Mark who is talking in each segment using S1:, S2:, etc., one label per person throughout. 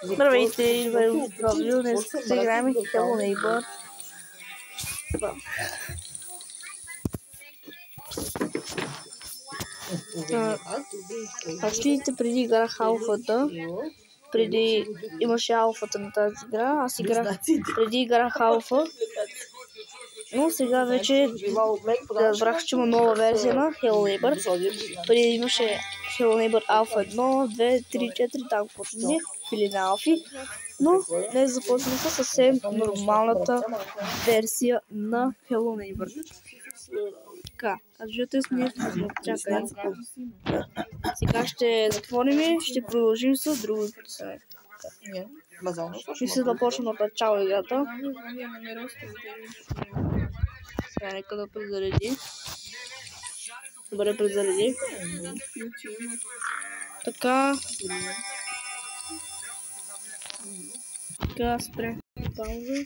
S1: Здравейте, идва Робил, днес ще играем Hello Neighbor. Ако видите, преди играх алфата, преди имаше алфата на тази игра, аз играх, преди играх алфа, но сега вече разбрах, че има нова версия на Hello Neighbor. Преди имаше Hello Neighbor Alpha 1, 2, 3, 4, там почне, или на алфи, но днес започнаха съвсем нормалната версия на Hello Neighbor. Така, кажете с ние, чакай. Сега ще затворим и ще продължим с другото. Мисля да почна от начало играта. Сега нека да презареди. Добре, презареди. Така. Така, спрях пауза.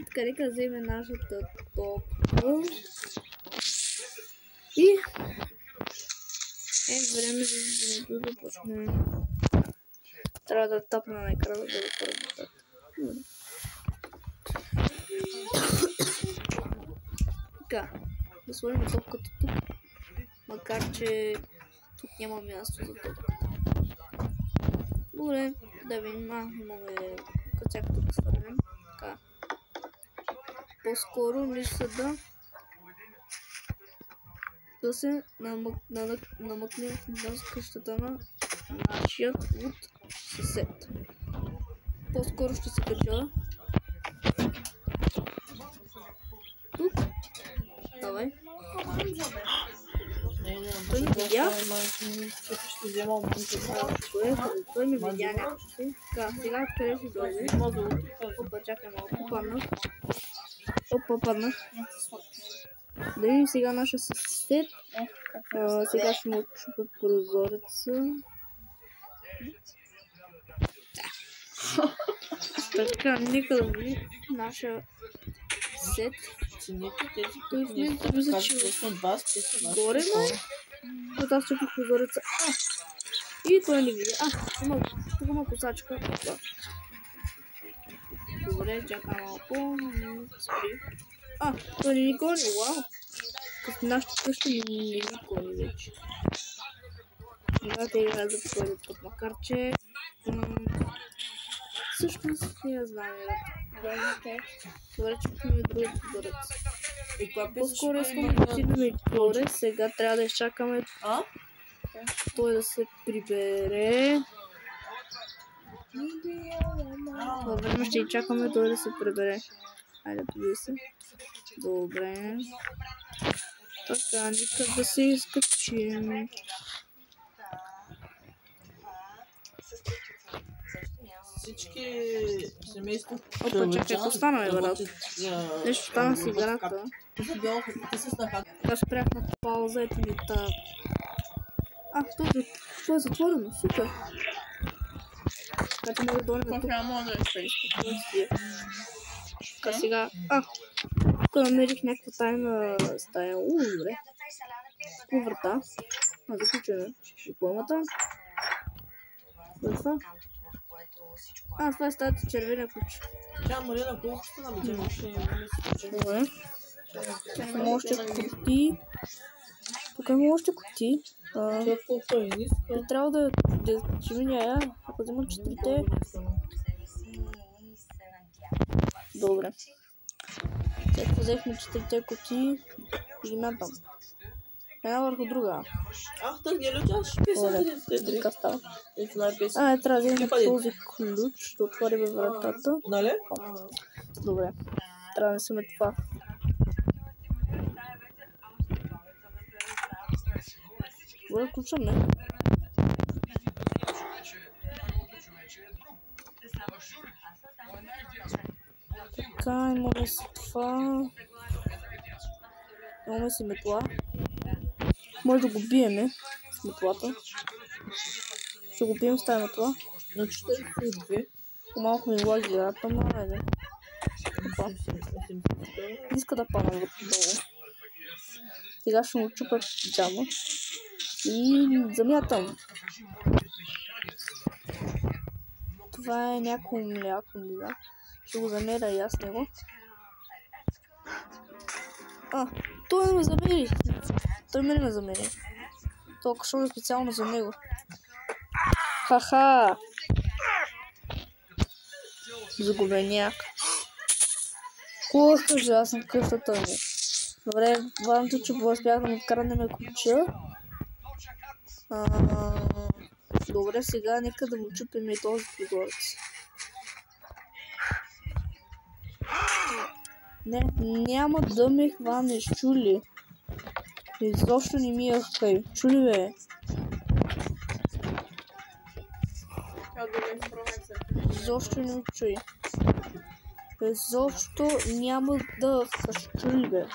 S1: Така, нека вземе нашата топка. И време за да почнем. Трябва да тапна на екрана да го първата. Така, да сложим топката тук, макар че тук няма място за топката. Добре, да видим, имаме кацак тук свърнем. Така, по-скоро мисля да се намъкнем в къщата на нашия от съсед. По-скоро ще се кача тук. Давай. Той ми видя. Той ми видя някакси. Така, сега къде ще дойде? Опа, чакай малко, паднах. Опа, паднах. Да видим сега нашия съсед. Сега ще му отчупя прозореца. Така, нека да видим нашия съсед. Той в момента мисля, че горе, но аз чупих прозореца. И той не видя. Тук има косачка. Добре, чакай малко. Спри. Той не ни гони, вау! Като нашата къща не ни гони вече. Сега играе за първи път, макар че... Всъщност не я знам. Добре, че купим другия прозорец. По-скоро искам да отидем горе, сега трябва да изчакаме той да се прибере. Във време ще изчакаме той да се прибере. Хайде, победи се. Добре. Така, нека да се изкачим.
S2: Всички семейства...
S1: Опа, чакай, какво стана, брат? Нещо стана с играта. Аз спрях на пауза, ето ми та... това е затворено, супер. Така че мога да дойдем тук. Така сега... Тук намерих някаква тайна стая. Добре. Какво врата? Заключваме. Дипломата. Това? Това е стаята червения ключ.
S2: Тя Марина колко ще набитя?
S1: Добре. Има още кути. Тук има още кути. Трябва да миня, ако взема 4-те. Добре. Сега взехме 4-те кути и ги мятам. Една върху друга.
S2: Так не летяш?
S1: Така става. Трябва да вземем този ключ, да отворим вратата.
S2: Нали?
S1: Добре. Трябва да вземем това. Добре, ключа не. Така, имаме си това. Имаме си метла. Може да го биеме с метлата. Ще го бием с тази метла.
S2: На 42.
S1: По-малко ми влаги играта, ама айде. Иска да падна долу. Сега ще му чупя джама. И замятам. това е някакво мляко, не знам. Ще го замеря и аз него. Той ме замери. Той ме замери. Толкова шо е специално за него. Ха-ха! Загубеняк. Какво скажа, аз съм в къщата ми. Добре, важното, че успях да му откраднем ключа. Добре, сега нека да му чупим и този прозорец. Не, няма да ме хванеш, чули. Изобщо не ми яхкай. Чули бе. Изобщо не ми чуй. Изобщо няма да хванеш, чули бе.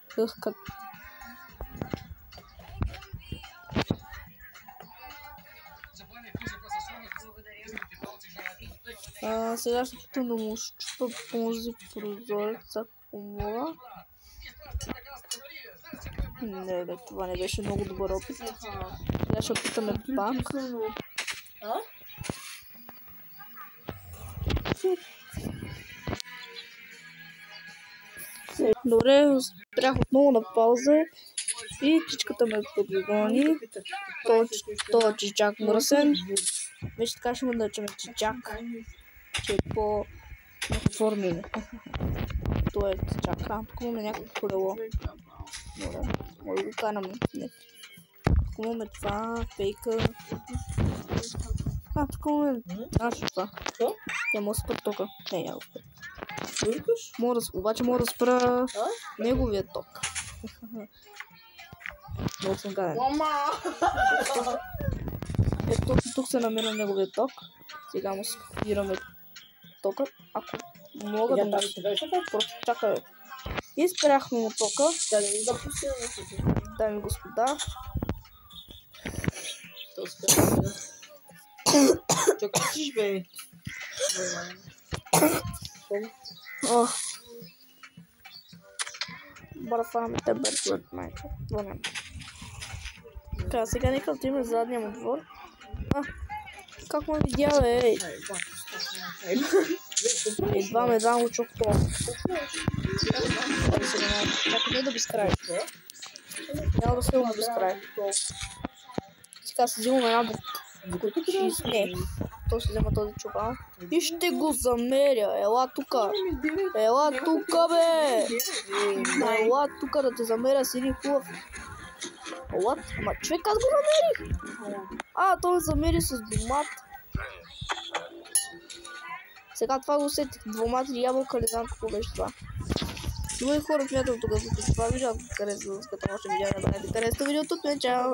S1: Хъхкат. Сега ще питам да му щупа този прозорец, ако мога. Не, бе, това не беше много добър опит. Сега ще опитаме пак. Добре, спрях отново на пауза и чичката ме подгони. Това чичак мръсен. Вече така ще му наричаме чичак, че е по-формен. Това е чичак. Тук имаме някакво колело. Добре, може да го канаме. Тук имаме това, фейка. Тук имаме това. Я мога да спра тока. Не, няма го спра. Обаче мога да спра неговия ток. Много съм гаден. Ето тук се намира неговия ток. Сега му спираме тока. Ако мога да му просто чакай. И спряхме му тока. Дами господа.
S2: Чакай, бе.
S1: Бърфаме те бързат, майка. Така, сега нека отидем в задния му двор. Как ме видя, бе? Едва го чух това. Чакай, не да безкрай. Няма да стигаме безкрай. Сега се взимаме една не, то ще взема този чувал. И ще го замеря. Ела тука. Ела тука, бе. Ела тука да те замеря с един хубав. Ама човек, аз го замерих. Той ме замери с домат. Сега това го усетих. Домат или ябълка, не знам какво беше това. Други хора смятам тук, за това видео, ако харесва, за като още видео, не бъдете харесва видеото, чао!